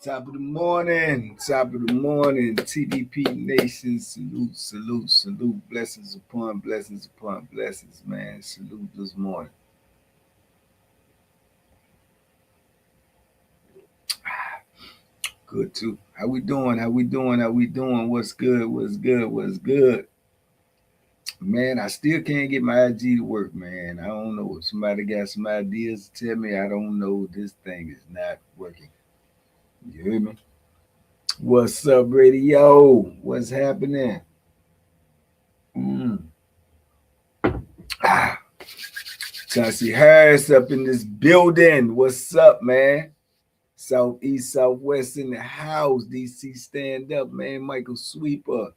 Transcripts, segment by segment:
Top of the morning, Tbp Nation, salute, blessings upon blessings, man. Salute this morning. Good too. How we doing? What's good? Man, I still can't get my IG to work, man. I don't know. If somebody got some ideas to tell me, I don't know. This thing is not working. You hear me? What's up, radio? What's happening? Mm. Ah, Chauncey Harris up in this building. What's up, man? Southeast, Southwest in the house. DC stand up, man. Michael Sweeper,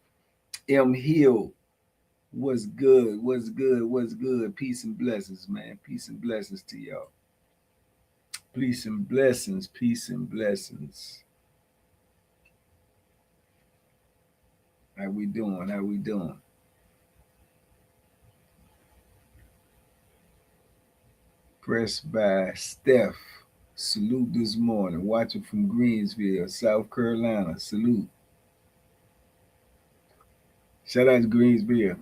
M Hill. What's good? Peace and blessings, man. Peace and blessings to y'all. Peace and blessings. How we doing? Pressed by Steph. Salute this morning. Watching from Greensville, South Carolina. Salute. Shout out to Greensville.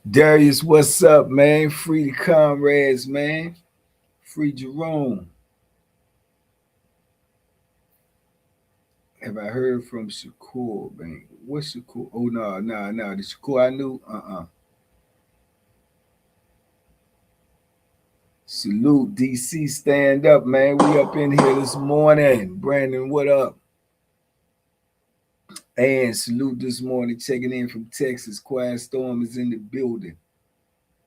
Darius, what's up, man? Free the comrades, man. Free Jerome. Have I heard from Shakur, man? What's Shakur? Oh, no. The Shakur I knew? Salute, DC, stand up, man. We up in here this morning. Brandon, what up? And salute this morning, checking in from Texas. Quiet Storm is in the building.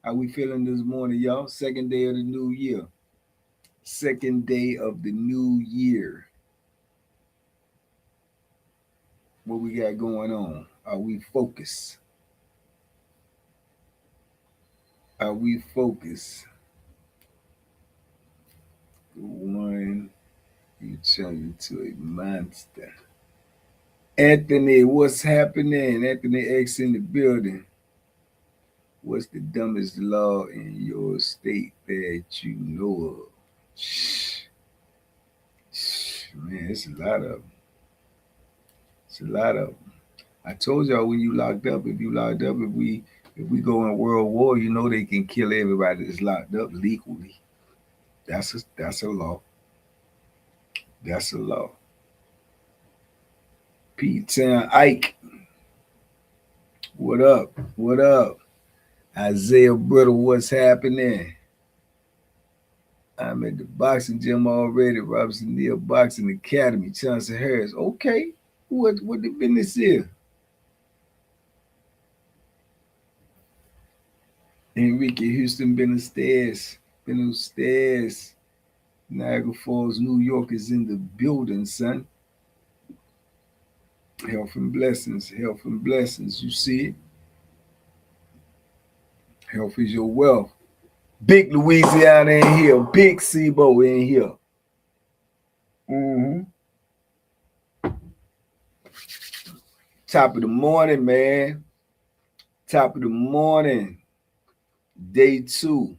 How we feeling this morning, y'all? Second day of the new year. What we got going on? Are we focused? One, you turn into a monster. Anthony, what's happening? Anthony X in the building. What's the dumbest law in your state that you know of? Man, it's a lot of them. I told y'all when you locked up, if we go in World War, you know they can kill everybody that's locked up legally. That's a law. That's a law. Pete Town Ike. What up? Isaiah Brittle, what's happening? I'm at the boxing gym already. Robinson Neal Boxing Academy. Chauncey Harris. Okay. What the business is? Enrique Houston been upstairs. Niagara Falls, New York is in the building, son. Health and blessings. You see it? Health is your wealth. Big Louisiana in here. Big Sebo in here. Top of the morning, man. Day 2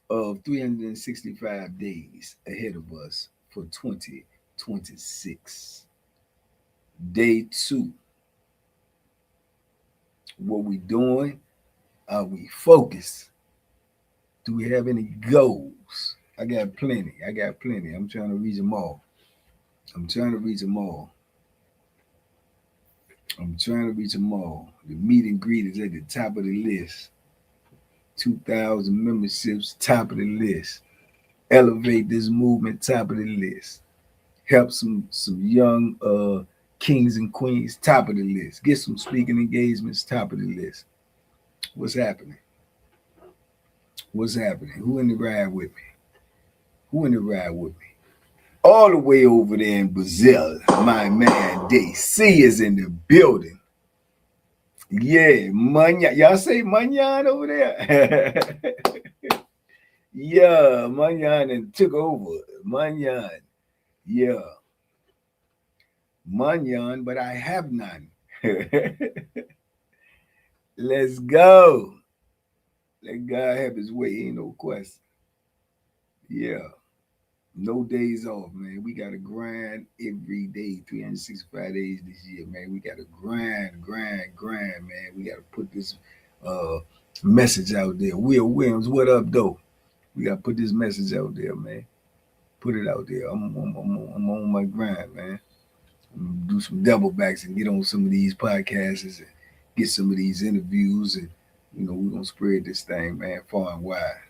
of 365 days ahead of us for 2026. Day 2. What we doing? Are we focused? Do we have any goals? I got plenty. I'm trying to reach them all. The meet and greet is at the top of the list. 2,000 memberships, top of the list. Elevate this movement, top of the list. Help some young kings and queens, top of the list. Get some speaking engagements, top of the list. What's happening? Who in the ride with me? All the way over there in Brazil, my man DC is in the building. Yeah, Manyan. Y'all say Manyan over there? Yeah, Manyan and took over. Manyan. Yeah. Manyan, but I have none. Let's go. Let God have his way, ain't no question. Yeah. No days off, man. We gotta grind every day, 365 days this year, man. We gotta grind, man. We gotta put this uh message out there. Will Williams, what up, though? We gotta put this message out there, man. Put it out there. I'm on my grind, man. I'm gonna do some double backs and get on some of these podcasts and get some of these interviews, and we're gonna spread this thing, man, far and wide.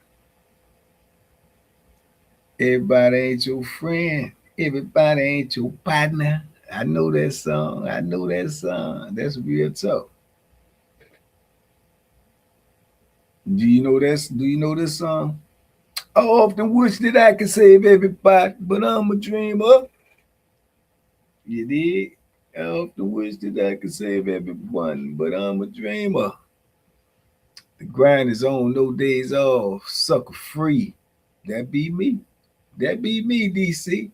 Everybody ain't your friend. Everybody ain't your partner. I know that song. I know that song. That's real talk. Do you know this song? I often wish that I could save everybody, but I'm a dreamer. You did? I often wish that I could save everyone, but I'm a dreamer. The grind is on, no days off, sucker free. That be me. That be me, DC.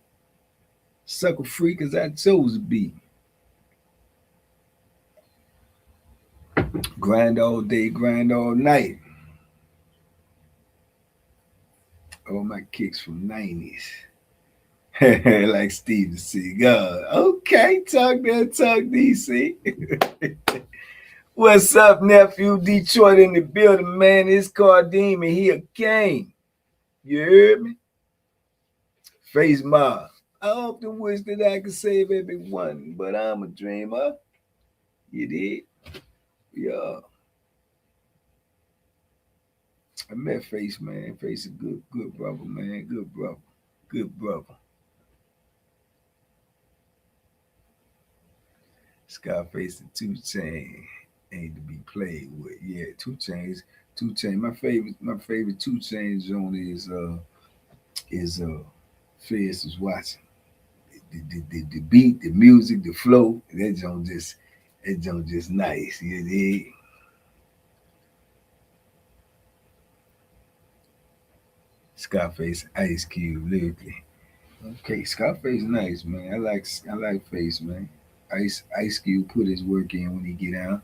Sucker free because I chose to be. Grind all day, grind all night. All my kicks from 90s. Like Steven Seagal. Okay, talk that talk, DC. What's up, nephew? Detroit in the building, man. It's Cardim and he a king. You heard me? Face mob. I often wish that I could save everyone, but I'm a dreamer. You did? Yeah. I met Face, man. Face a good brother, man. Good brother. Good brother. Scarface and 2 Chainz ain't to be played with. Yeah, 2 Chainz. 2 Chainz. My favorite 2 Chainz zone is Fierce is watching. The beat, the music, the flow, that joint just nice. You dig? Scarface, Ice Cube, lyrically. Okay, Scarface nice, man. I like Face, man. Ice Cube put his work in when he get out.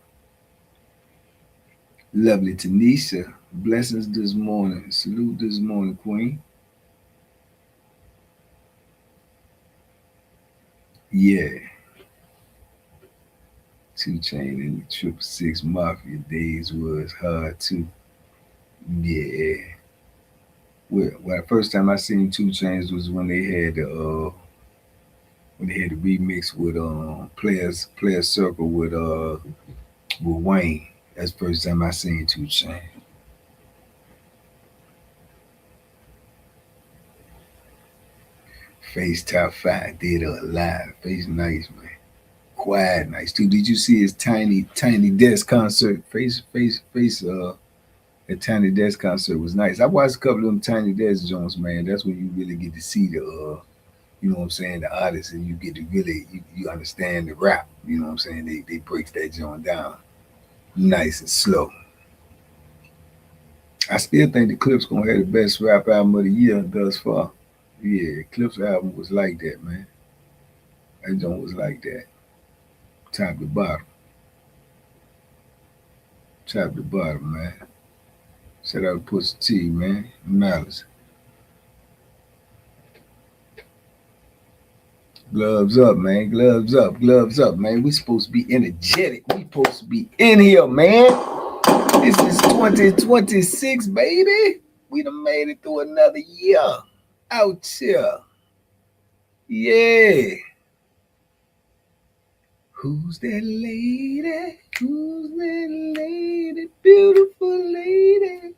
Lovely Tanisha, blessings this morning. Salute this morning, Queen. Yeah. 2 Chainz in the 666 Mafia days was hard too. Yeah. Well, the first time I seen 2 Chainz was when they had the remix with Player Circle with Wayne. That's the first time I seen 2 Chainz. Face top 5 did a live. Face nice, man. Quiet nice too. Did you see his tiny desk concert? The Tiny Desk concert was nice. I watched a couple of them Tiny Desk joints, man. That's when you really get to see you know what I'm saying, the artists, and you get to really you understand the rap. You know what I'm saying? They breaks that joint down nice and slow. I still think the Clips gonna have the best rap album of the year thus far. Yeah, Clips album was like that, man. That joint was like that, top to bottom, top to bottom, man. Shout out to Pussy T, man. Malice. Gloves up, man. Gloves up. Gloves up, man. We supposed to be energetic. We supposed to be in here, man. This is 2026, baby. We done made it through another year out here. Yeah. Who's that lady? Who's that lady? Beautiful lady.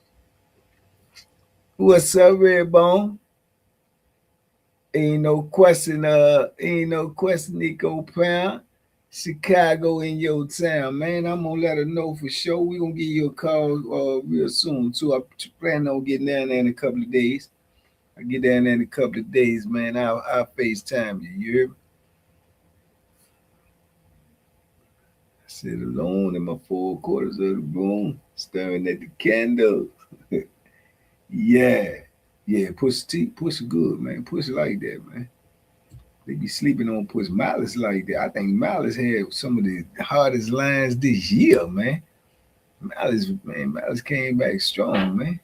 What's up, Redbone? Ain't no question, Nico Brown. Chicago in your town, man. I'm gonna let her know for sure. We gonna give you a call real soon too. I plan on getting down there in a couple of days. I get down there in a couple of days, man. I'll FaceTime you. You hear me? I sit alone in my 4 quarters of the room, staring at the candles. Yeah. Yeah, push good, man. Push like that, man. They be sleeping on Push Malice like that. I think Malice had some of the hardest lines this year, man. Malice came back strong, man.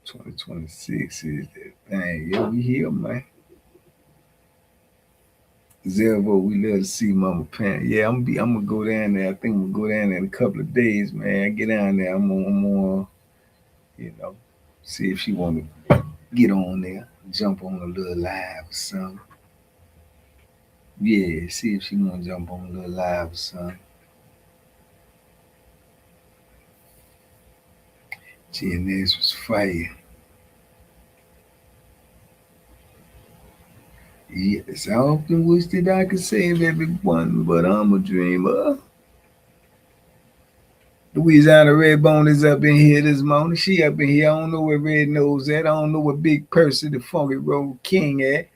2026 is that thing. Yeah, we here, man. Zelvo, we love to see Mama Pan. Yeah, I'm gonna go down there. I think I'm gonna go down there in a couple of days, man. I get down there. I'm gonna, you know, see if she wanna get on there, jump on a little live or something. Yeah, see if she wanna jump on a little live or something. GNS was fire. Yes, I often wish that I could save everyone, but I'm a dreamer. Louisiana Redbone is up in here this morning. She up in here. I don't know where Red Nose at. I don't know where Big Percy, the Funky Road King at.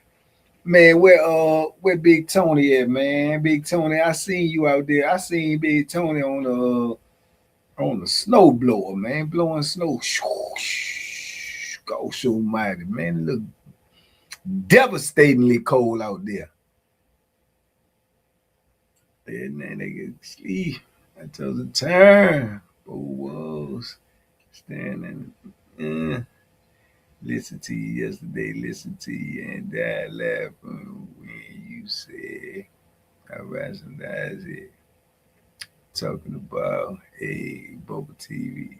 Man, where Big Tony at, man? Big Tony, I seen you out there. I seen Big Tony on the snow blower, man, blowing snow. Go so mighty, man. It look devastatingly cold out there. And then they get sleep until the turn. Four walls standing. Listen to you yesterday, listen to you, and I laugh when you said I rationalize it. Talking about a bubble TV.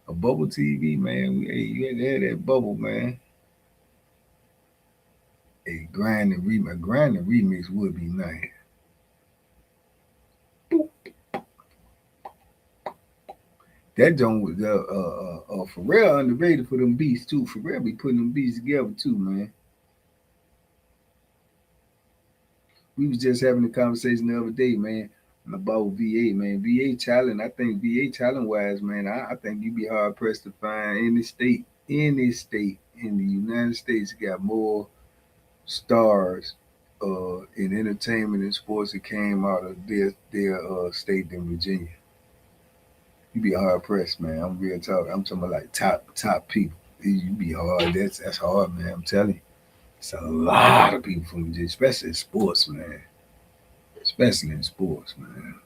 A bubble TV, man. Hey, you had to have that bubble, man. A grinding remix would be nice. That joint was Pharrell underrated for them beats too. Pharrell be putting them beats together too, man. We was just having a conversation the other day, man, about VA, man. VA talent, I think VA talent wise, man, I think you'd be hard pressed to find any state in the United States got more stars in entertainment and sports that came out of their state than Virginia. You be hard pressed, man. I'm real talk. I'm talking about like top people. You be hard. That's hard, man. I'm telling you. It's a lot of people from Virginia, especially in sports, man. Especially in sports, man.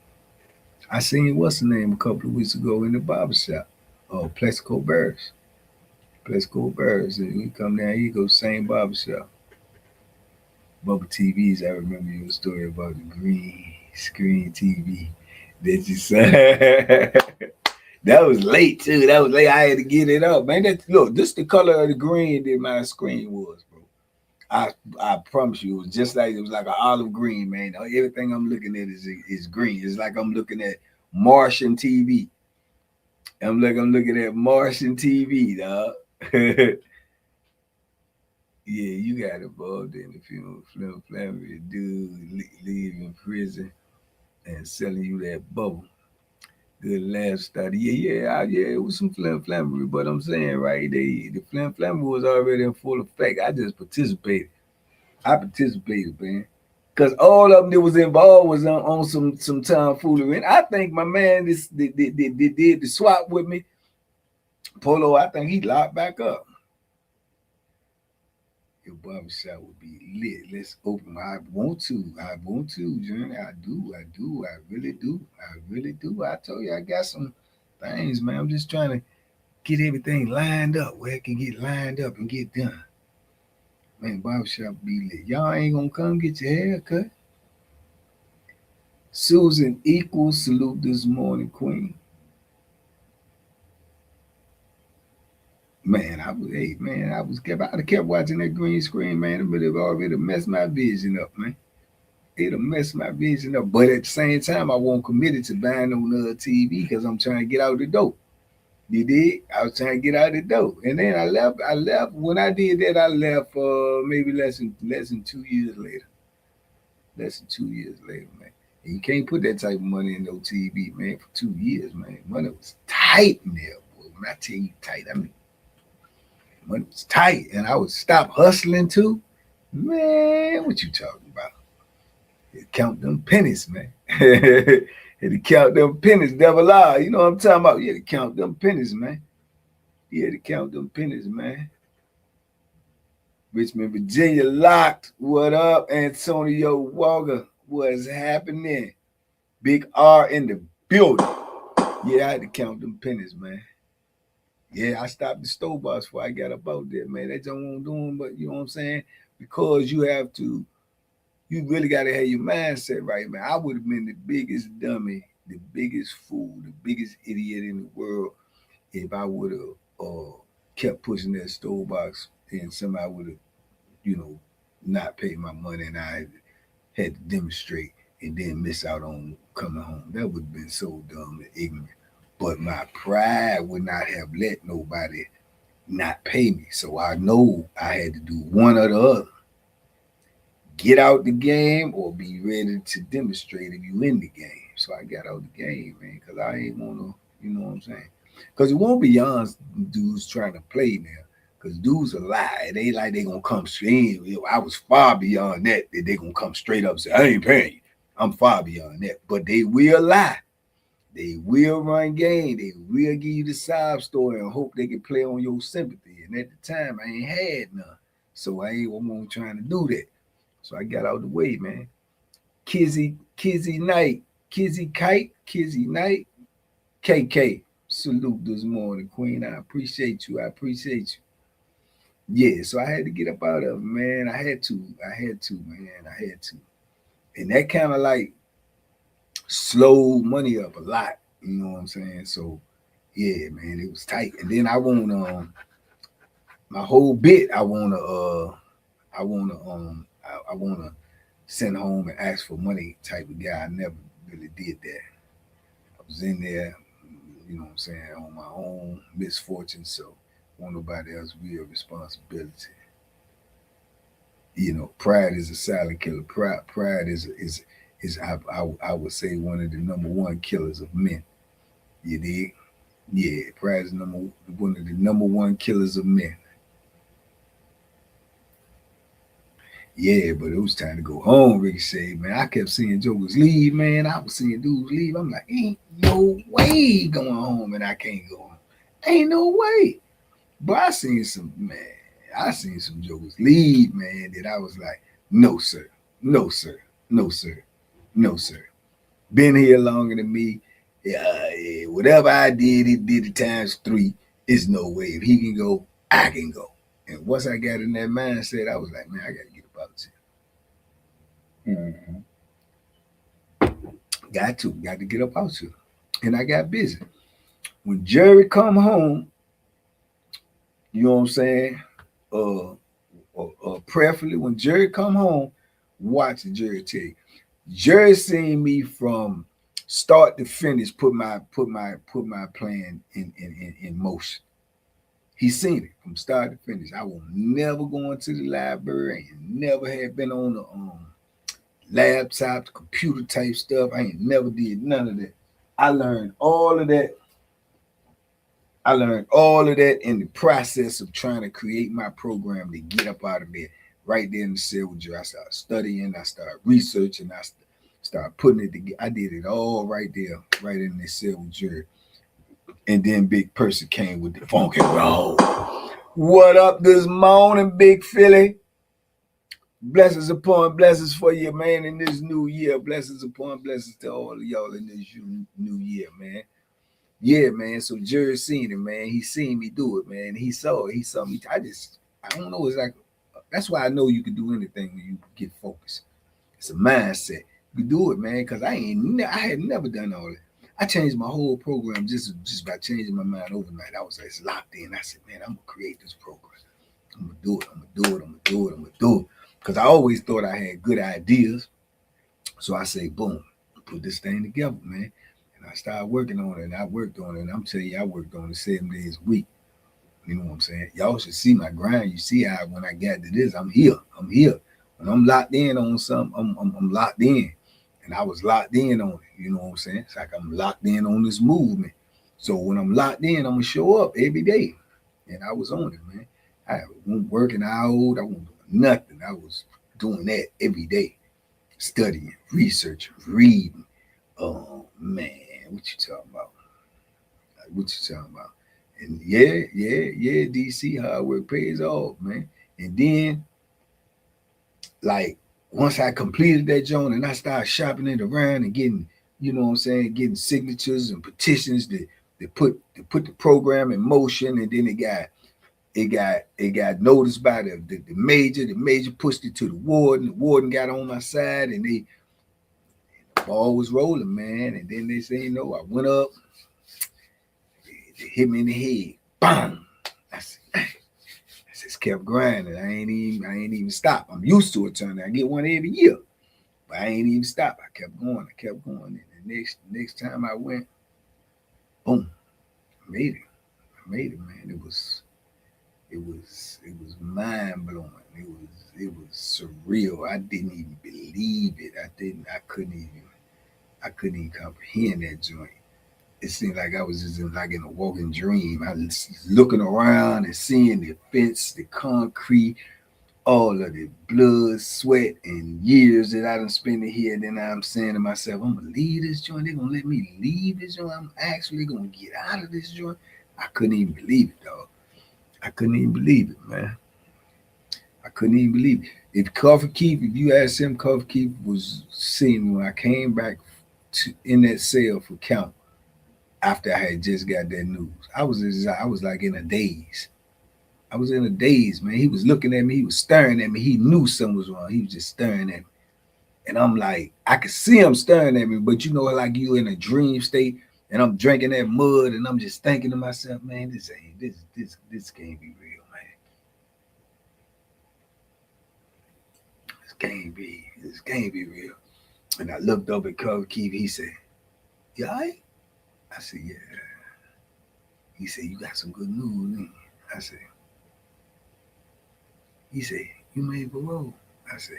I seen what's the name a couple of weeks ago in the barber shop. Plexico Bears. Plexico Bears. And we come down, he go same barber shop. Bubble TVs, I remember your story about the green screen TV that you said. That was late too. That was late. I had to get it up, man. Look, this the color of the green that my screen was, bro. I promise you, it was just like it was like an olive green, man. Everything I'm looking at is green. It's like I'm looking at Martian TV. I'm looking at Martian TV, dog. Yeah, you got involved in the film family dude leaving prison and selling you that bubble. Good laugh study. Yeah. It was some flamboyant, but I'm saying right, the flamboyant was already in full effect. I just participated. I participated, man, because all of them that was involved was on some tomfoolery. And I think my man did the swap with me. Polo, I think he locked back up. Your barbershop would be lit. Let's open. I want to, Johnny. I do. I really do. I really do. I told you I got some things, man. I'm just trying to get everything lined up where it can get lined up and get done. Man, barbershop be lit. Y'all ain't gonna come get your hair cut. Susan equals salute this morning, Queen. Man, I'd have kept watching that green screen, man, but it already messed my vision up, man. It'll mess my vision up. But at the same time, I won't commit it to buying no another TV because I'm trying to get out the door. You did? I was trying to get out the door. And then I left. When I did that, I left maybe less than 2 years later. Less than 2 years later, man. And you can't put that type of money in no TV, man, for 2 years, man. Money was tight in there, boy. When I tell you tight, I mean money was tight. And I would stop hustling too. Man, what you talking about? Count them pennies, man. Had to count them pennies, devil eye. You know what I'm talking about? You had to count them pennies, man. You had to count them pennies, man. Richmond, Virginia locked. What up, Antonio Walker? What's happening? Big R in the building. Yeah, I had to count them pennies, man. Yeah, I stopped the store boss before I got up out there, man. That don't want doing, but you know what I'm saying? Because you really gotta have your mindset right, man. I would have been the biggest dummy, the biggest fool, the biggest idiot in the world if I would have kept pushing that store box and somebody would have, you know, not paid my money and I had to demonstrate and then miss out on coming home. That would have been so dumb and ignorant. But my pride would not have let nobody not pay me. So I know I had to do one or the other. Get out the game or be ready to demonstrate if you in the game. So I got out the game, man, because I ain't want to, you know what I'm saying? Because it won't be young dudes trying to play now. Because dudes are lie. They like they going to come straight. I was far beyond that they going to come straight up and say, I ain't paying you. I'm far beyond that. But they will lie. They will run game. They will give you the sob story and hope they can play on your sympathy. And at the time, I ain't had none. So I ain't trying to do that. So I got out the way, man. Kizzy Knight, Kizzy Kite, Kizzy Knight, KK. Salute this morning, Queen. I appreciate you. I appreciate you. Yeah, so I had to get up out of it, man. I had to, man. I had to. And that kind of like slowed money up a lot. You know what I'm saying? So yeah, man, it was tight. And then I want my whole bit. I wanna send home and ask for money type of guy. I never really did that. I was in there, you know what I'm saying, on my own misfortune. So want nobody else real responsibility. You know, pride is a silent killer. Pride is I would say one of the number one killers of men. You dig? Yeah, pride is one of the number one killers of men. Yeah, but it was time to go home, Ricky said, man. I kept seeing jokers leave, man. I was seeing dudes leave. I'm like, ain't no way going home and I can't go home. Ain't no way. But I seen some jokers leave, man, that I was like, no, sir. No, sir. No, sir. No, sir. Been here longer than me. Yeah, whatever I did, he did it times three. It's no way. If he can go, I can go. And once I got in that mindset, I was like, man, I got to get about it. Mm-hmm. Got to get up out here. And I got busy. When Jerry come home, you know what I'm saying? Prayerfully, when Jerry come home, watch Jerry tell you. Jerry seen me from start to finish, put my plan in motion. He seen it from start to finish. I was never going to the library. I never had been on the laptop, the computer type stuff. I ain't never did none of that. I learned all of that. In the process of trying to create my program to get up out of there. Right there in the cell with you. I started studying, I started researching, I started putting it together. I did it all right there, right in the cell with Jerry. And then Big Percy came with the funk and roll. What up this morning, Big Philly? Blessings upon blessings for you, man, in this new year. Blessings upon blessings to all of y'all in this new year, man. Yeah, man. So Jerry seen it, man. He seen me do it, man. He saw it. He saw me. I don't know. It's like, that's why I know you can do anything when you get focused. It's a mindset. You do it, man, because I had never done all that. I changed my whole program just by changing my mind overnight. I was like locked in. I said, man, I'm gonna create this program. I'm gonna do it. Because I always thought I had good ideas. So I say, boom, put this thing together, man. And I started working on it, and I worked on it. And I'm telling you, I worked on it 7 days a week. You know what I'm saying? Y'all should see my grind. You see how when I got to this, I'm here. When I'm locked in on something, I'm locked in. And I was locked in on it. You know what I'm saying? It's like I'm locked in on this movement. So when I'm locked in, I'm going to show up every day. And I was on it, man. I wasn't working out. I wasn't doing nothing. I was doing that every day. Studying, researching, reading. Oh, man. What you talking about? And yeah, DC, hard work pays off, man. And then, like, once I completed that joint and I started shopping it around and getting, you know what I'm saying, getting signatures and petitions to put the program in motion, and then it got noticed by the major. The major pushed it to the warden. The warden got on my side, and the ball was rolling, man. And then they say, I went up, it hit me in the head, bang. I just kept grinding. I ain't even stop. I'm used to it, turning. I get one every year, but I ain't even stop. I kept going. And the next time I went, boom, I made it, man. It was mind blowing. It was surreal. I didn't even believe it. I couldn't even comprehend that joint. It seemed like I was just in a walking dream. I was looking around and seeing the fence, the concrete, all of the blood, sweat, and years that I done spent here. And then I'm saying to myself, I'm gonna leave this joint. They're gonna let me leave this joint. I'm actually gonna get out of this joint. I couldn't even believe it, dog. I couldn't even believe it, man. I couldn't even believe it. If you ask him, Cover Keith was seeing me when I came back in that cell for count after I had just got that news. I was like in a daze. I was in a daze, man. He was looking at me. He was staring at me. He knew something was wrong. He was just staring at me. And I'm like, I could see him staring at me, but like you in a dream state, and I'm drinking that mud, and I'm just thinking to myself, man, this can't be real, man. This can't be real. And I looked up at Cover Keith. He said, "You all right?" I said, "Yeah." He said, "You got some good news, ain't you?" I said, he said, "You made parole?" I said,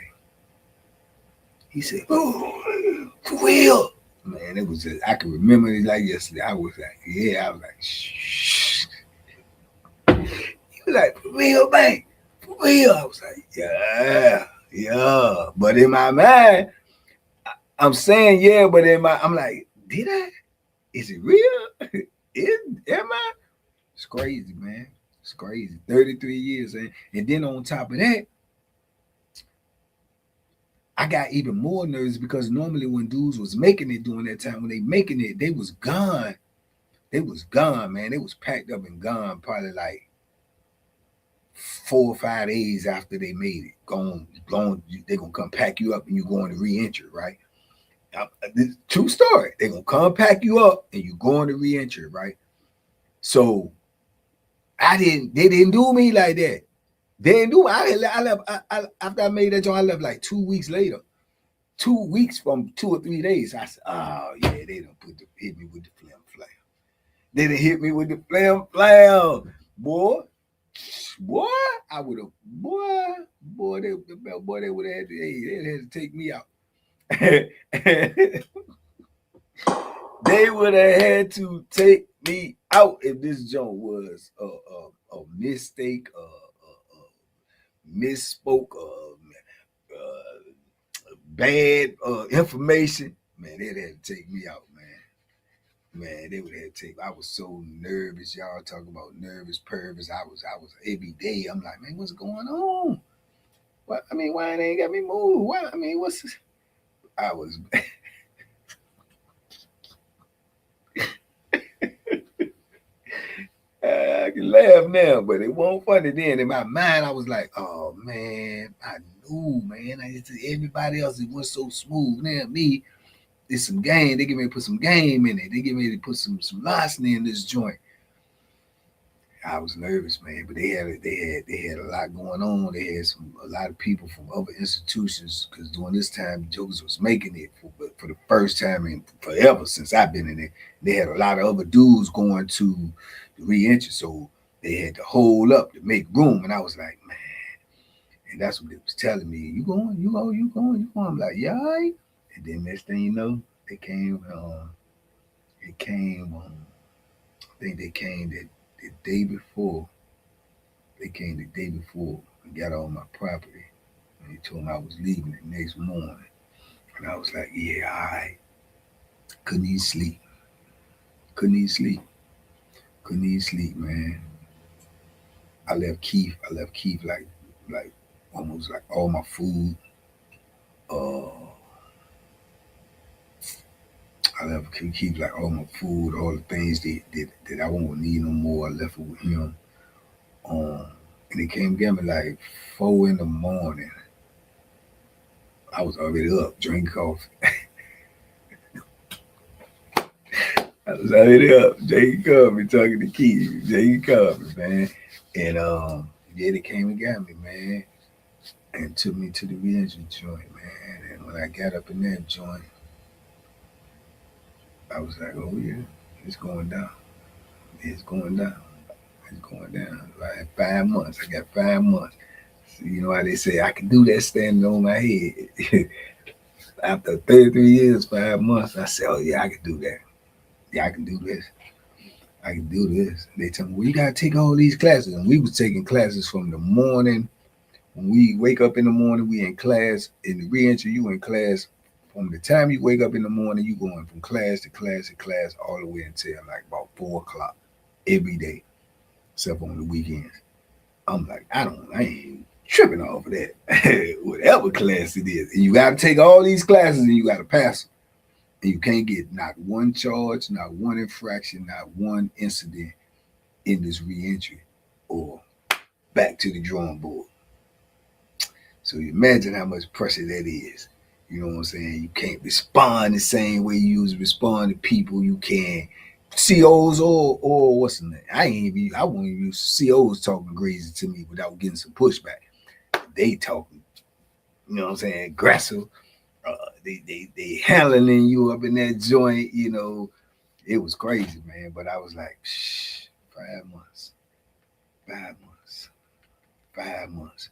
he said, "Oh, for real?" Man, it was just, I can remember it like yesterday. I was like, yeah, I was like, shh. He was like, "For real, man? For real?" I was like, yeah. But in my mind, I'm saying yeah, but I'm like, did I? Is it real? Am I? It's crazy, man. It's crazy. 33 years. And then on top of that, I got even more nervous because normally when dudes was making it during that time, when they making it, they was gone. They was gone, man. They was packed up and gone probably like 4 or 5 days after they made it. Gone. They're going to come pack you up and you're going to re-entry, right? This true story. They're going to come pack you up and you're going to re-entry, right? So they didn't do me like that. They didn't do it. I left after I made that joint. I left like 2 weeks later. 2 weeks from 2 or 3 days. I said, oh yeah, they done hit me with the flam. They done hit me with the flam. Boy, I would have, they would have had to take me out. They would have had to take me out if this joint was a mistake, misspoke, bad information. Man, they'd have to take me out, man. Man, they would have to take. I was so nervous. Y'all talk about nervous pervers. I was every day. I'm like, man, what's going on? What? I mean, why they ain't got me moved? Why? I mean, what's this? I was. I can laugh now, but it won't funny then. In my mind, I was like, oh man, I knew, man. Everybody else it went so smooth. Now me, it's some game. They get me to put some game in it. They get me to put some larceny in this joint. I was nervous, man, but they had a lot going on. They had a lot of people from other institutions because during this time, Jokers was making it for the first time in forever since I've been in it. They had a lot of other dudes going to the re-entry, so they had to hold up to make room. And I was like, man, and that's what they was telling me. You going? I'm like, yeah, all right. And then next thing you know, they came. I think they came the day before. They came the day before and got all my property. And they told me I was leaving the next morning. And I was like, yeah, all right. Couldn't even sleep. Couldn't even sleep, man. I left Keith like almost like all my food. I left keep like all my food, all the things that I won't need no more. I left it with him. Um, and he came get me like 4 in the morning. I was already up, drinking coffee. I was already up, drinking coffee, talking to Keith, drinking coffee, man. And yeah, they came and got me, man, and took me to the reentry joint, man. And when I got up in that joint, I was like, oh yeah, it's going down. It's going down. It's going down. I had 5 months. I got 5 months. So you know how they say I can do that standing on my head. After 33 years, 5 months, I said, oh yeah, I can do that. Yeah, I can do this. I can do this. They tell me, well, you gotta take all these classes. And we was taking classes from the morning. When we wake up in the morning, we in class. In the reentry, you in class. From the time you wake up in the morning, you going from class to class to class all the way until like about 4 o'clock every day, except on the weekends. I'm like, I ain't tripping off of that. Whatever class it is. And you gotta take all these classes and you gotta pass them. And you can't get not one charge, not one infraction, not one incident in this reentry or back to the drawing board. So you imagine how much pressure that is. You know what I'm saying? You can't respond the same way you used to respond to people. You can't COs or what's the name? I won't even use COs talking crazy to me without getting some pushback. They talking, you know what I'm saying, aggressive. They handling you up in that joint, you know. It was crazy, man. But I was like, shh, 5 months, 5 months, 5 months.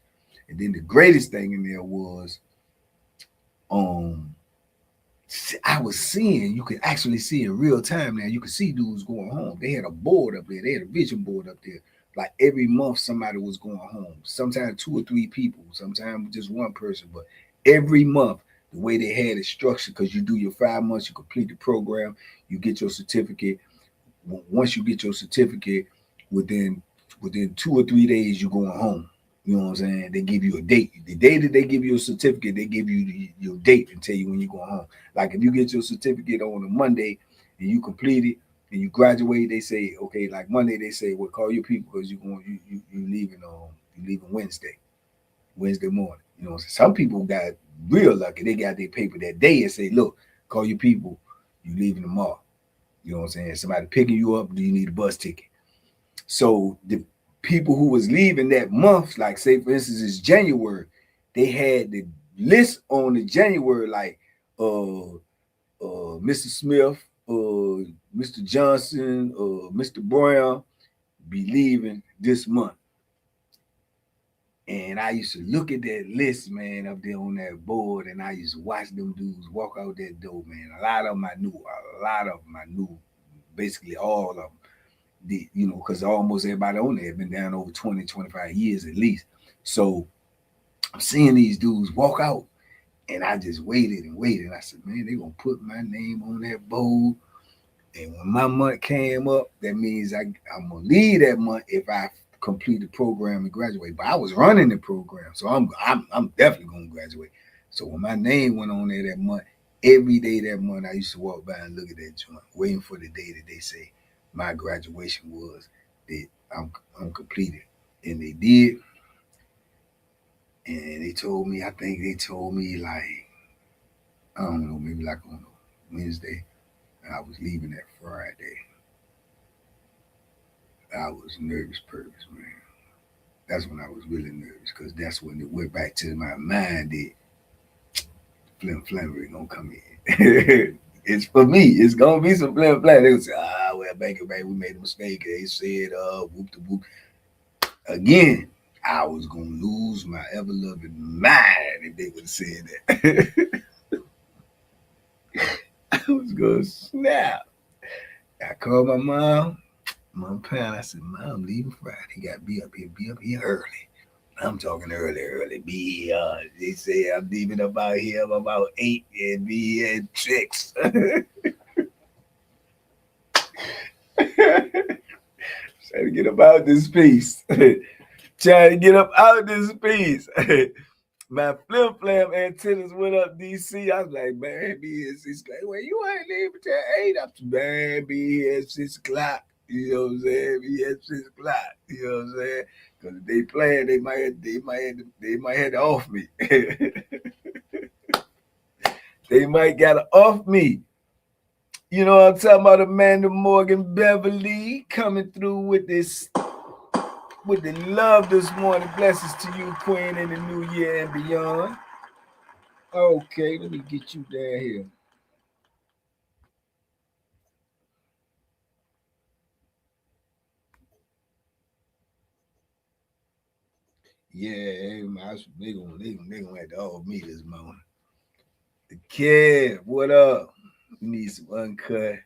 And then the greatest thing in there was um I was seeing, you could actually see in real time now. You could see dudes going home. They had a board up there. They had a vision board up there. Like every month, somebody was going home. Sometimes 2 or 3 people. Sometimes just one person. But every month, the way they had it structured, because you do your 5 months, you complete the program, you get your certificate. Once you get your certificate, within 2 or 3 days, you're going home. You know what I'm saying? They give you a date. The day that they give you a certificate, they give you your date and tell you when you're going home. Like if you get your certificate on a Monday and you complete it and you graduate, they say, okay, like Monday they say, well, call your people because you leaving Wednesday morning. You know, some people got real lucky. They got their paper that day and say, look, call your people, you leaving tomorrow. You know what I'm saying? Somebody picking you up, do you need a bus ticket? So the people who was leaving that month, like say for instance, it's January, they had the list on the January, like Mr. Smith, Mr. Johnson, Mr. Brown be leaving this month. And I used to look at that list, man, up there on that board, and I used to watch them dudes walk out that door, man. A lot of them I knew, basically all of them. Because almost everybody on there had been down over 20, 25 years at least. So I'm seeing these dudes walk out, and I just waited and waited. I said, man, they're going to put my name on that board. And when my month came up, that means I'm going to leave that month if I complete the program and graduate. But I was running the program, so I'm definitely going to graduate. So when my name went on there that month, every day that month, I used to walk by and look at that joint, waiting for the day that they say my graduation was that I'm completed. And they did. And I think they told me like, I don't know, maybe like on Wednesday. And I was leaving that Friday. I was nervous purpose, man. That's when I was really nervous because that's when it went back to my mind that flim gonna come in. It's for me. It's gonna be some flim. They would say, well, bank, we made a mistake. They said, whoop the whoop. Again, I was gonna lose my ever loving mind if they would have said that. I was gonna snap. I called my mom. Mom, I said, Mom, I'm leaving Friday. Got to be up here early. I'm talking early. They say I'm leaving up out here about 8 and be here at 6. Trying to get up out this piece. My flip flam antennas went up DC. I was like, man, be here 6 o'clock. Well, you ain't leaving till 8. I'm like, man, be here at 6 o'clock. You know what I'm saying? Be here at 6 o'clock. You know what I'm saying? Because if they playing, they might have to off me. They might gotta off me. You know what I'm talking about? Amanda Morgan Beverly coming through with this, with the love this morning. Blessings to you, Queen, in the new year and beyond. Okay, let me get you down here. Yeah, they gonna have to off me this morning. The kid, what up? We need some uncut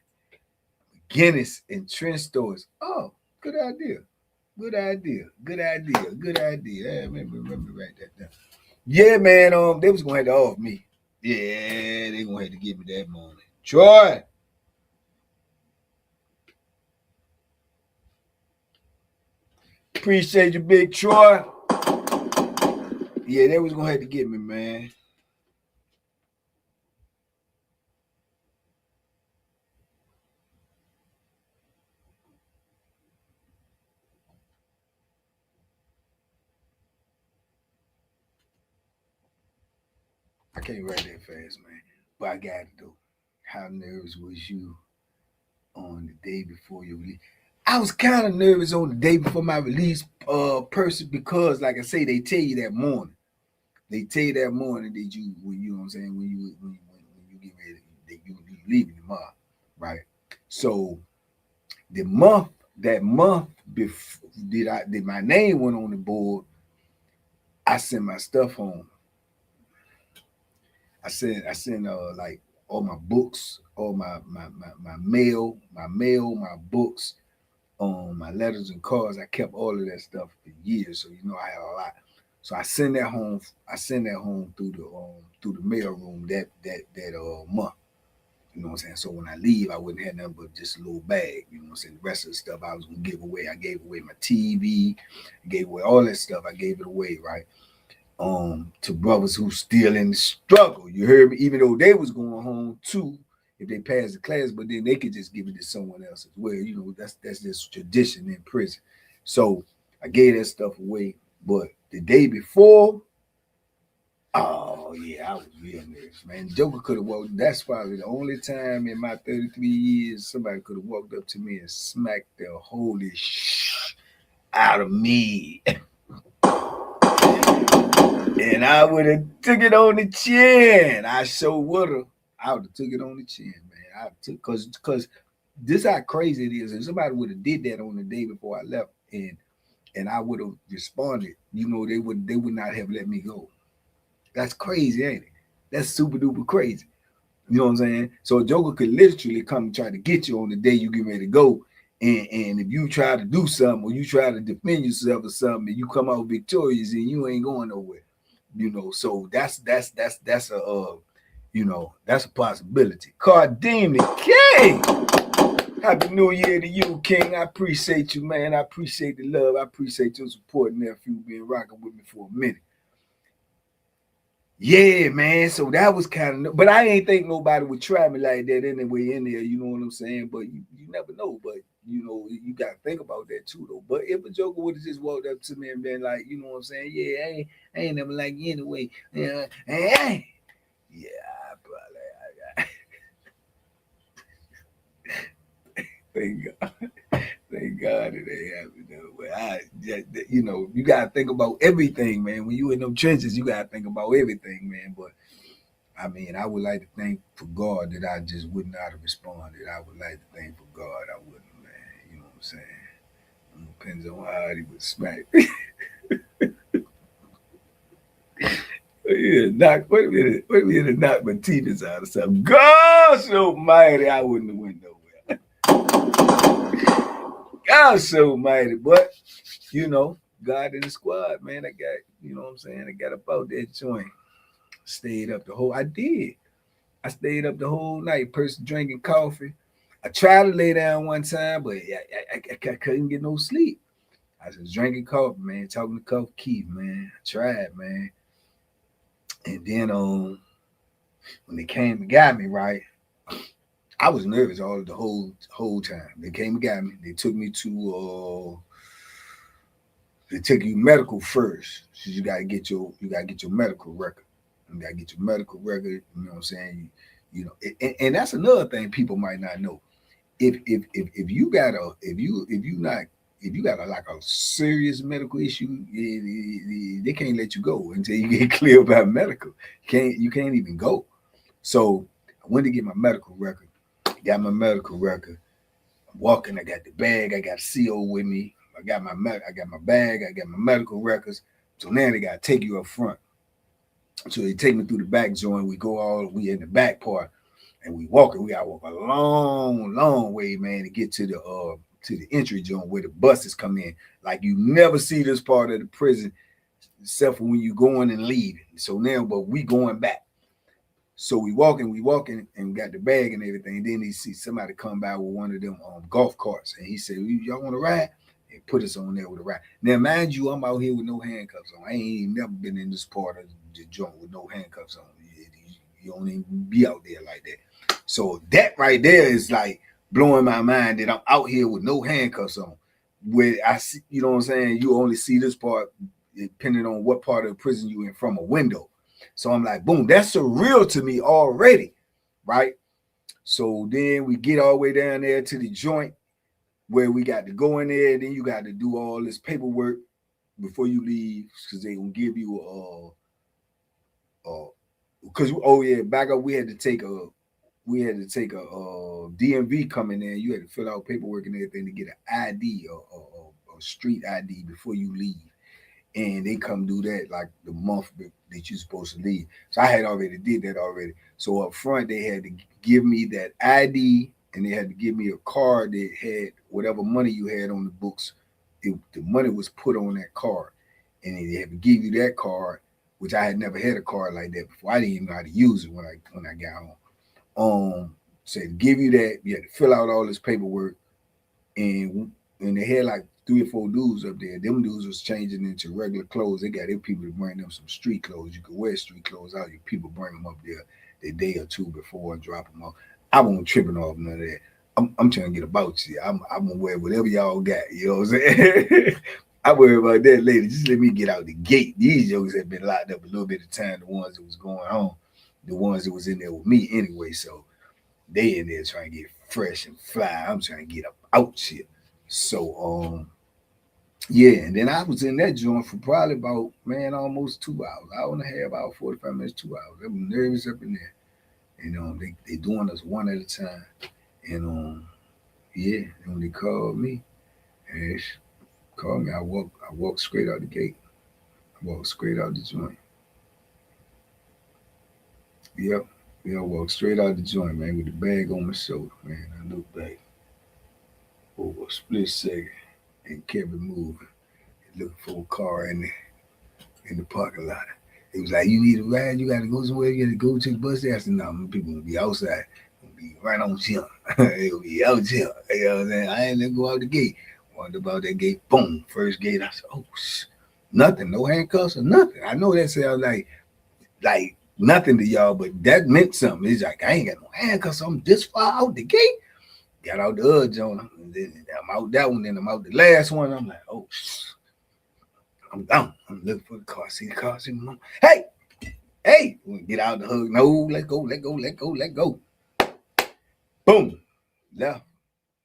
Guinness and Trent stores. Oh, good idea. Good idea. Good idea. Good idea. I remember write that down. Yeah, man. They was gonna have to off me. Yeah, they gonna have to give me that morning. Troy. Appreciate you, Big Troy. Yeah, they was gonna have to get me, man. I can't write that fast, man. But I got it though. How nervous was you on the day before your release? I was kind of nervous on the day before my release, person, because like I say, they tell you that morning. They tell you that morning that you know what I'm saying, when you get ready, that you leaving tomorrow, right? So that month before did my name went on the board, I sent my stuff home. I sent like all my books, all my mail, my books, my letters and cards. I kept all of that stuff for years, so you know I had a lot. So I send that home. I send that home through the mail room that month. You know what I'm saying? So when I leave, I wouldn't have nothing but just a little bag. You know what I'm saying? The rest of the stuff I was gonna give away. I gave away my TV, I gave away all that stuff. I gave it away, right? To brothers who still in the struggle. You heard me? Even though they was going home too, if they passed the class, but then they could just give it to someone else as well. You know, that's just tradition in prison. So I gave that stuff away. But the day before, oh yeah, I was real nervous, man. Joker could have walked. That's probably the only time in my 33 years somebody could have walked up to me and smacked the holy out of me. And I would have took it on the chin. I sure would have. I would have took it on the chin, man. I took because this how crazy it is. If somebody would have did that on the day before I left, and I would have responded, you know, they would not have let me go. That's crazy, ain't it? That's super duper crazy. You know what I'm saying? So a Joker could literally come and try to get you on the day you get ready to go. And if you try to do something or you try to defend yourself or something and you come out victorious and you ain't going nowhere. You know, so that's a you know, that's a possibility. Cardim the King. Happy New Year to you, King. I appreciate you, man. I appreciate the love. I appreciate your support, nephew, being rocking with me for a minute. Yeah, man. So that was kind of, but I ain't think nobody would try me like that anyway in there. You know what I'm saying? But you never know. But you know, you got to think about that too, though. But if a Joker would have just walked up to me and been like, you know what I'm saying? Yeah, I ain't never like you anyway. Yeah, I probably. Thank God. Thank God it ain't happening though. But you know, you gotta think about everything, man. When you in them trenches, you gotta think about everything, man. But I mean, I would like to thank for God that I just would not have responded. I would like to thank for God I wouldn't, man. You know what I'm saying? It depends on how he would smack. Yeah, wait a minute, knock my teeth out or something. Gosh almighty, I wouldn't have went nowhere. Gosh almighty, but you know, God in the squad, man. I got, you know what I'm saying? I got about that joint. Stayed up the whole, I did. I stayed up the whole night, person drinking coffee. I tried to lay down one time, but I couldn't get no sleep. I was drinking coffee, man, talking to Coach Keith, man. I tried, man. And then when they came and got me, right, I was nervous all the whole time. They came and got me. They took me to they took you medical first. So you gotta get your medical record. You gotta get your medical record. You know what I'm saying? And that's another thing people might not know. If you got a if you not if you got like a serious medical issue, they can't let you go until you get clear about medical. You can't even go. So I went to get my medical record. Got my medical record. I'm walking. I got the bag. I got CO with me. I got my bag. I got my medical records. So now they gotta take you up front. So they take me through the back joint. We in the back part, and we walking. We gotta walk a long way, man, to get to the entry joint where the buses come in. Like you never see this part of the prison except for when you going and leaving. So now, but we going back. So we walking, and got the bag and everything. Then he see somebody come by with one of them golf carts, and he said, "Y'all want to ride?" And put us on there with a ride. Now, mind you, I'm out here with no handcuffs on. I ain't never been in this part of the joint with no handcuffs on. You don't even be out there like that. So that right there is like blowing my mind that I'm out here with no handcuffs on. Where I see, you know what I'm saying? You only see this part depending on what part of the prison you in from a window. So I'm like, boom, that's surreal to me already, right? So then we get all the way down there to the joint where we got to go in there. Then you got to do all this paperwork before you leave because they gonna give you because back up we had to take a DMV coming in. You had to fill out paperwork and everything to get an ID or street ID before you leave. And they come do that like the month that you're supposed to leave. So I had already did that already. So up front they had to give me that ID and they had to give me a card that had whatever money you had on the books. The money was put on that card, and they had to give you that card, which I had never had a card like that before. I didn't even know how to use it when I got home. Said give you that. You had to fill out all this paperwork, and they had like 3 or 4 dudes up there. Them dudes was changing into regular clothes. They got their people to bring them some street clothes. You could wear street clothes out. Your people bring them up there the day or two before and drop them off. I wasn't tripping off none of that. I'm trying to get about you. I'm gonna wear whatever y'all got. You know what I'm saying? I worry about that later. Just let me get out the gate. These jokers have been locked up a little bit of time. The ones that was going home, the ones that was in there with me anyway. So they in there trying to get fresh and fly. I'm trying to get up out here. So yeah, and then I was in that joint for probably about almost 2 hours, hour and a half, about 45 minutes, 2 hours. I was nervous up in there. And they doing us one at a time. And yeah, and when they called me, and called me, I walked straight out the gate. I walked straight out the joint. Yep. Yeah, I walked straight out the joint, man, with the bag on my shoulder, man. I looked back over a split second and kept it moving, looking for a car in the parking lot. It was like, you need a ride, you got to go somewhere, you got to go to the bus. I said, no, people going to be outside. Gonna be right on here. They'll be out here. You know what I'm saying? I ain't let go out the gate. Walked about that gate, boom, first gate. I said, oh, nothing, no handcuffs or nothing. I know that sounds like nothing to y'all, but that meant something. It's like, I ain't got no handcuffs. I'm this far out the gate. Got out the other joint. Then I'm out that one, then I'm out the last one. I'm like, oh, I'm down. I'm looking for the car. See the car. See my mom. Hey, we get out the hug. No, let go. Boom. Left.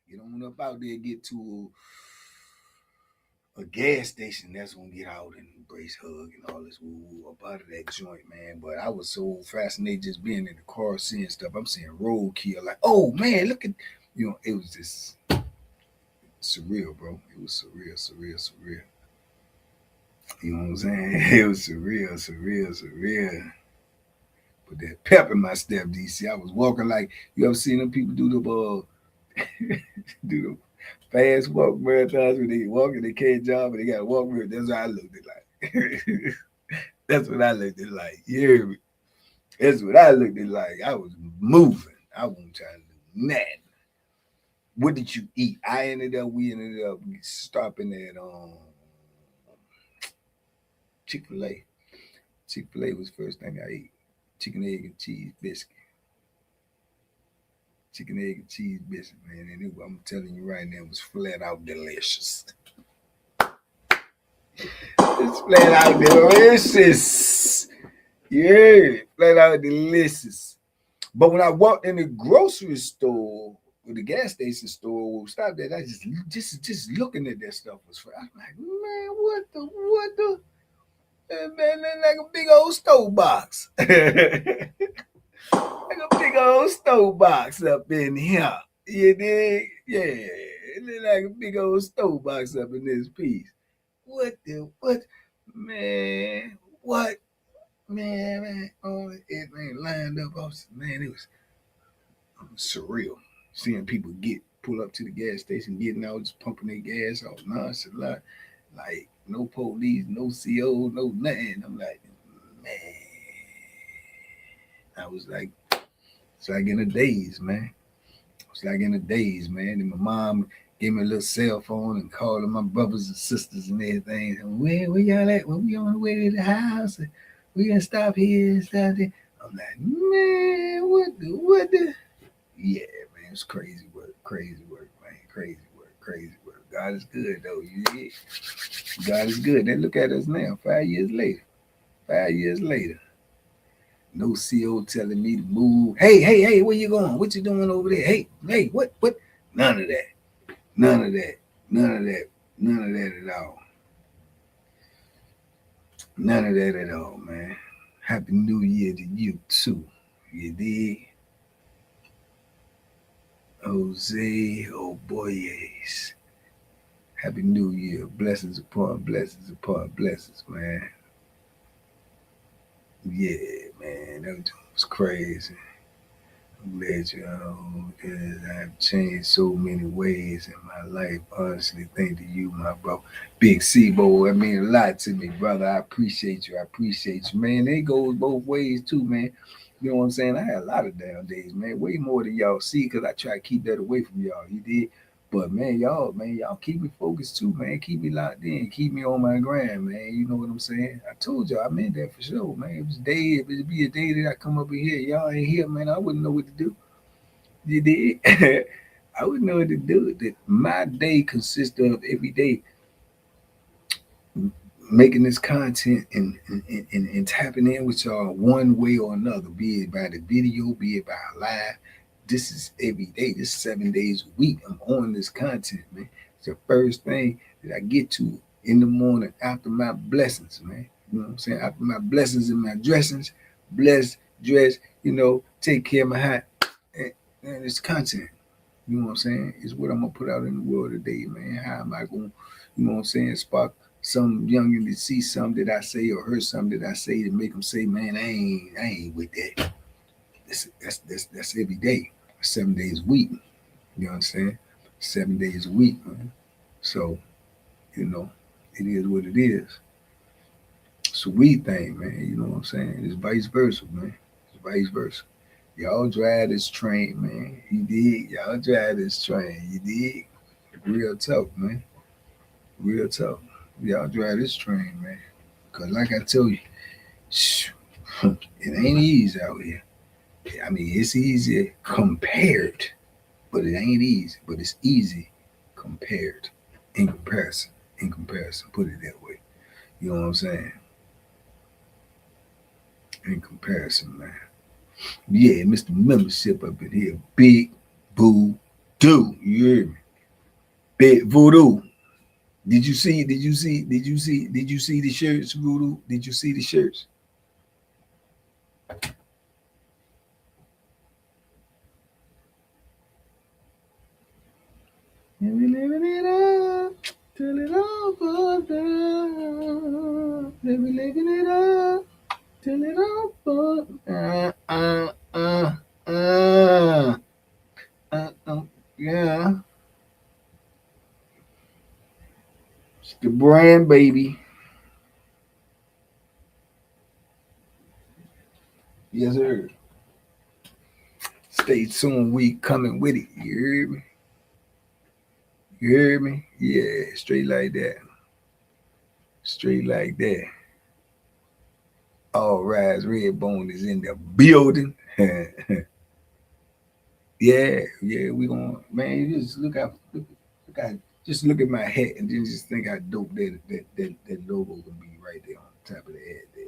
Get on up out there, get to a gas station. That's when we get out and embrace, hug, and all this woo up out of that joint, man. But I was so fascinated just being in the car, seeing stuff. I'm seeing roadkill. Like, oh man, look at it was just surreal, bro. It was surreal. You know what I'm saying? It was surreal. But that pep in my step, DC. I was walking like you ever seen them people do do the fast walk marathons when they walk and they can't jog, but they got to walk with it. That's what I looked at like. That's what I looked at like. You hear me? That's what I looked at like. I was moving. I wasn't trying to do nothing. What did you eat? We ended up stopping at Chick-fil-A. Chick-fil-A was the first thing I ate. Chicken, egg, and cheese biscuit. Chicken, egg, and cheese biscuit, man. And I'm telling you right now, it was flat out delicious. It's flat out delicious. Yeah, flat out delicious. But when I walked in the grocery store or the gas station store, we stopped there. I just looking at that stuff was. I'm like, man, what the? Man, that's like a big old stove box. Like a big old stove box up in here. You dig? Yeah, it look like a big old stove box up in this piece. What? Man, what? Man, oh, it ain't lined up. Man, it was surreal. Seeing people pull up to the gas station, getting out, just pumping their gas off nonchalant, like no police, no CO, no nothing. I'm like, man, I was like, it's like in a daze, man. It's like in a daze, man. And my mom gave me a little cell phone and calling my brothers and sisters and everything. And where y'all at? Well, we on the way to the house. And we gonna stop here and stop there. I'm like, man, what the? Yeah, man, it's crazy work, man, crazy work. God is good though, you dig? God is good. Then look at us now, 5 years later. 5 years later. No CO telling me to move. Hey, where you going? What you doing over there? Hey, what? None of that. None of that. None of that. None of that at all. None of that at all, man. Happy New Year to you too. You dig? Jose Oboyes. Happy New Year. Blessings upon blessings upon blessings, man. Yeah, man. That was crazy. I'm glad you know, because I've changed so many ways in my life. Honestly, thank to you, my bro. Big C-Bo, I mean a lot to me, brother. I appreciate you. Man, it goes both ways too, man. You know what I'm saying? I had a lot of down days, man. Way more than y'all see, because I try to keep that away from y'all. You did? But y'all keep me focused too, man. Keep me locked in. Keep me on my grind, man. You know what I'm saying? I told y'all I meant that for sure, man. If it'd be a day that I come up in here, y'all ain't here, man, I wouldn't know what to do. You did? I wouldn't know what to do. My day consists of every day making this content and tapping in with y'all one way or another, be it by the video, be it by live. This is every day. This is 7 days a week. I'm on this content, man. It's the first thing that I get to in the morning after my blessings, man. You know what I'm saying? After my blessings and my dressings, bless, dress, take care of my heart. And it's content. You know what I'm saying? It's what I'm gonna put out in the world today, man. How am I gonna, spark some youngin to see something that I say or heard something that I say to make them say, man, I ain't with that. That's every day, 7 days a week. You know what I'm saying? 7 days a week, man. So, it is what it is. It's a weed thing, man. You know what I'm saying? It's vice versa, man. It's vice versa. Y'all drive this train, man. You dig? Y'all drive this train. You dig? Real talk, man. Real talk. Y'all drive this train, man. Because like I tell you, it ain't easy out here. I mean, it's easy compared, but it ain't easy. But it's easy compared. In comparison. Put it that way. You know what I'm saying? In comparison, man. Yeah, Mr. Membership up in here. Big Voodoo. You hear me? Big Voodoo. Did you see the shirts, Voodoo? Did you see the shirts? Let me living it up till it all falls down. Let me living it up till it all falls down. Yeah. It's the brand, baby. Yes, sir. Stay tuned. We coming with it. You hear me? You hear me? Yeah, straight like that. Straight like that. All Rise Redbone is in the building. Yeah, we gonna, man. You just look out, just look at my hat and then just think how dope that logo gonna be right there on the top of the head there.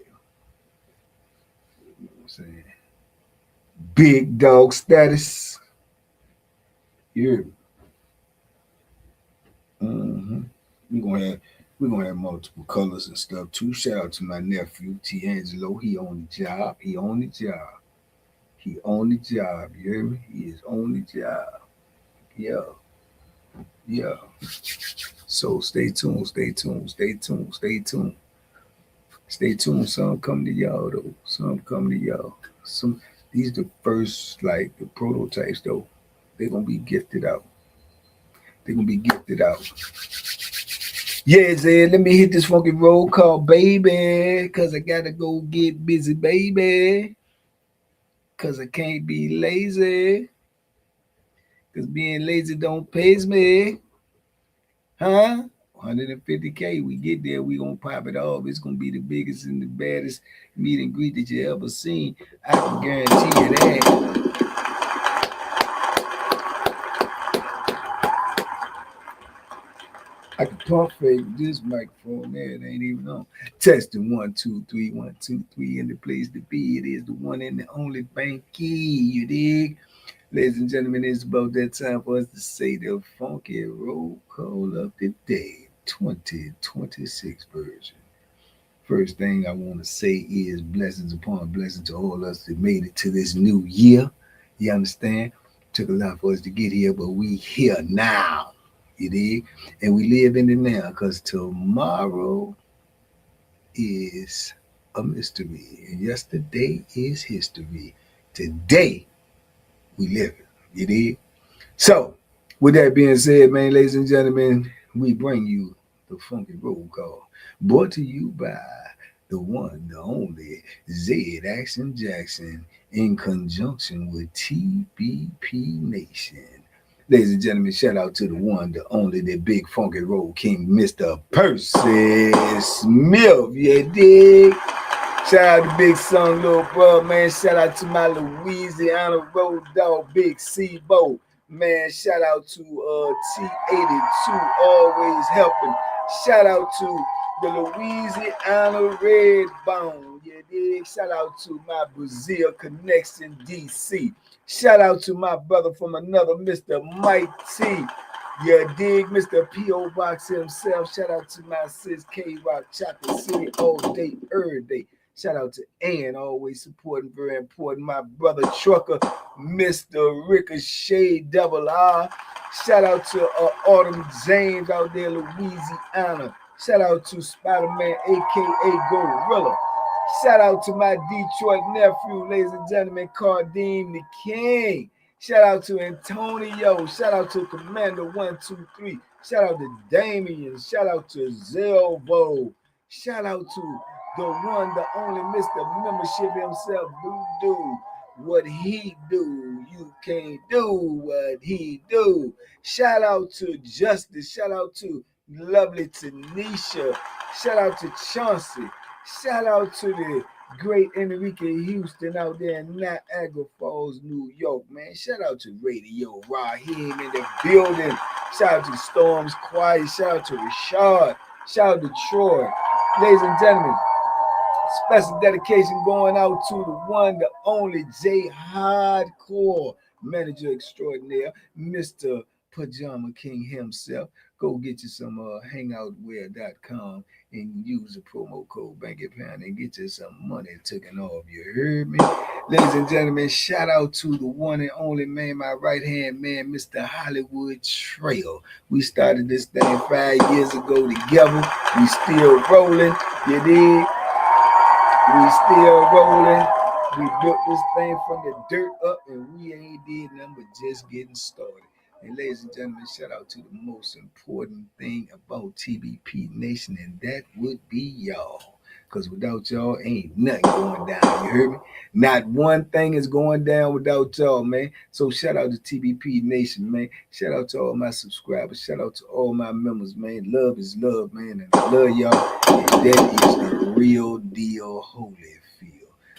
You know what I'm saying? Big dog status. Yeah. Mm-hmm. We gonna have we gonna have multiple colors and stuff too. Shout out to my nephew T'Angelo. He on the job. He on the job. He on the job. You hear me? He is on the job. Yeah, yeah. So stay tuned. Stay tuned. Stay tuned. Stay tuned. Stay tuned. Some coming to y'all though. Some coming to y'all. Some these the first like the prototypes though. They're gonna be gifted out. They're gonna be gifted out. Yeah, Zed, let me hit this funky roll call, baby. Cause I gotta go get busy, baby. Cause I can't be lazy. Cause being lazy don't pays me. Huh? 150K, we get there, we gonna pop it off. It's gonna be the biggest and the baddest meet and greet that you ever seen. I can guarantee you that. I can pump fake this microphone there. It ain't even on. Testing 1, 2, 3, 1, 2, 3. In the place to be. It is the one and the only Banky. You dig? Ladies and gentlemen, it's about that time for us to say the funky roll call of the day, 2026 version. First thing I want to say is blessings upon blessings to all of us that made it to this new year. You understand? Took a lot for us to get here, but we here now. You dig? And we live in the now because tomorrow is a mystery. And yesterday is history. Today we live it. You dig? So, with that being said, man, ladies and gentlemen, we bring you the funky roll call. Brought to you by the one, the only Zed Action Jackson in conjunction with TBP Nation. Ladies and gentlemen, shout out to the one, the only, the big funky roll king, Mr. Percy Smith. You dig? Shout out to Big Son, little bro, man. Shout out to my Louisiana road dog, Big C-Bo. Man, shout out to T82, always helping. Shout out to the Louisiana Red Bone. You dig? Shout out to my Brazil connection, DC. Shout out to my brother from another, Mr. Mike T. You dig? Mr. P.O. Box himself. Shout out to my sis K-Rock, Chocolate City, all day, every day. Shout out to Ann, always supporting, very important. My brother Trucker, Mr. Ricochet Double R. Shout out to Autumn James out there, Louisiana. Shout out to Spider-Man, a.k.a. Gorilla. Shout out to my Detroit nephew, ladies and gentlemen, Cardeem the King. Shout out to Antonio. Shout out to Commander 123. Shout out to Damien. Shout out to Zelvo. Shout out to the one, the only Mr. Membership himself, Voodoo. What he do, you can't do what he do. Shout out to Justice. Shout out to lovely Tanisha. Shout out to Chauncey. Shout out to the great Enrique Houston out there in Niagara Falls, New York, man. Shout out to Radio Raheem in the building. Shout out to Storms Quiet. Shout out to Rashad. Shout out to Troy. Ladies and gentlemen, special dedication going out to the one, the only J Hardcore manager extraordinaire, Mr. Pajama King himself. Go get you some hangoutwear.com and use the promo code BANKITPOUND and get you some money taken off. You heard me? Ladies and gentlemen, shout out to the one and only man, my right-hand man, Mr. Hollywood Trail. We started this thing 5 years ago together. We still rolling. You dig? We still rolling. We built this thing from the dirt up, and we ain't did nothing but just getting started. And ladies and gentlemen, shout out to the most important thing about TBP Nation, and that would be y'all. Because without y'all, ain't nothing going down. You heard me? Not one thing is going down without y'all, man. So shout out to TBP Nation, man. Shout out to all my subscribers. Shout out to all my members, man. Love is love, man. And I love y'all. And that is the real deal. feel, holy feel.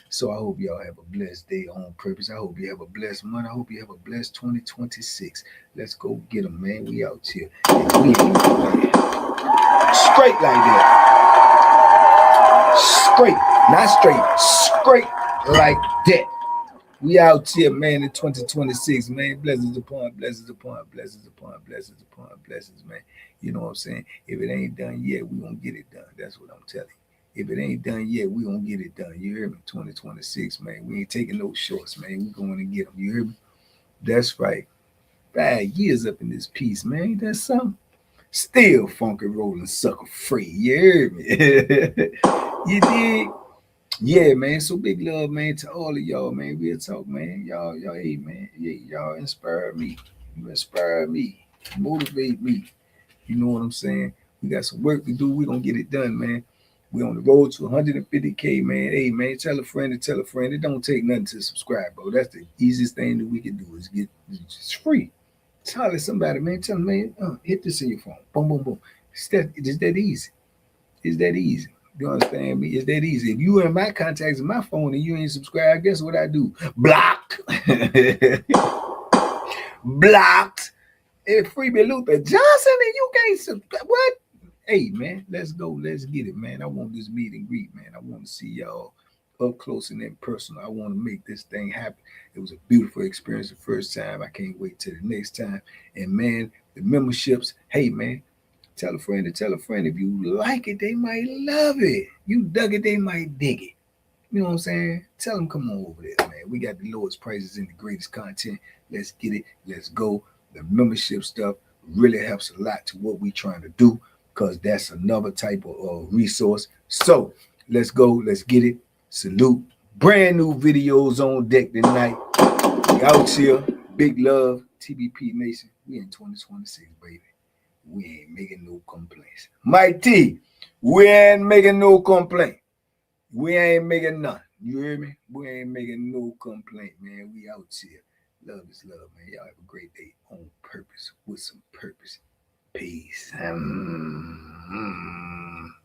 So I hope y'all have a blessed day on purpose. I hope you have a blessed month. I hope you have a blessed 2026. Let's go get them, man. We out here. And we ain't straight like that. Straight. Not straight. Straight like that. We out here, man, in 2026, man. Blessings upon blessings upon blessings upon blessings upon blessings, man. You know what I'm saying? If it ain't done yet, we gonna get it done. That's what I'm telling you. If it ain't done yet, we gonna get it done. You hear me? 2026, man. We ain't taking no shorts, man. We going to get them. You hear me? That's right. 5 years up in this piece, man. Ain't that something? Still funky rolling sucker free. You hear me? You dig? Yeah, man. So big love, man, to all of y'all, man. Real talk, man. Y'all, hey, man. Yeah, y'all inspire me. You inspire me. Motivate me. You know what I'm saying? We got some work to do. We gonna get it done, man. We on the road to 150K, man. Hey, man, tell a friend to tell a friend. It don't take nothing to subscribe, bro. That's the easiest thing that we can do is get it's free. Tell somebody, man. Tell them, man, hit this in your phone. Boom, boom, boom. It's that easy. It's that easy. You understand me? It's that easy. If you in my contacts in my phone and you ain't subscribed, guess what I do? Block. Blocked. It's Freebie Luther Johnson and you can't subscribe. What? Hey, man, let's go. Let's get it, man. I want this meet and greet, man. I want to see y'all up close and in person. I want to make this thing happen. It was a beautiful experience the first time. I can't wait till the next time. And, man, the memberships, hey, man, tell a friend to tell a friend. If you like it, they might love it. You dug it, they might dig it. You know what I'm saying? Tell them come on over there, man. We got the lowest prices and the greatest content. Let's get it. Let's go. The membership stuff really helps a lot to what we trying to do because that's another type of resource. So let's go. Let's get it. Salute. Brand new videos on deck tonight. We out here. Big love. TBP Nation. We in 2026, baby. We ain't making no complaints. Mike T, we ain't making no complaint. We ain't making none. You hear me? We ain't making no complaint, man. We out here. Love is love, man. Y'all have a great day on purpose with some purpose. Peace.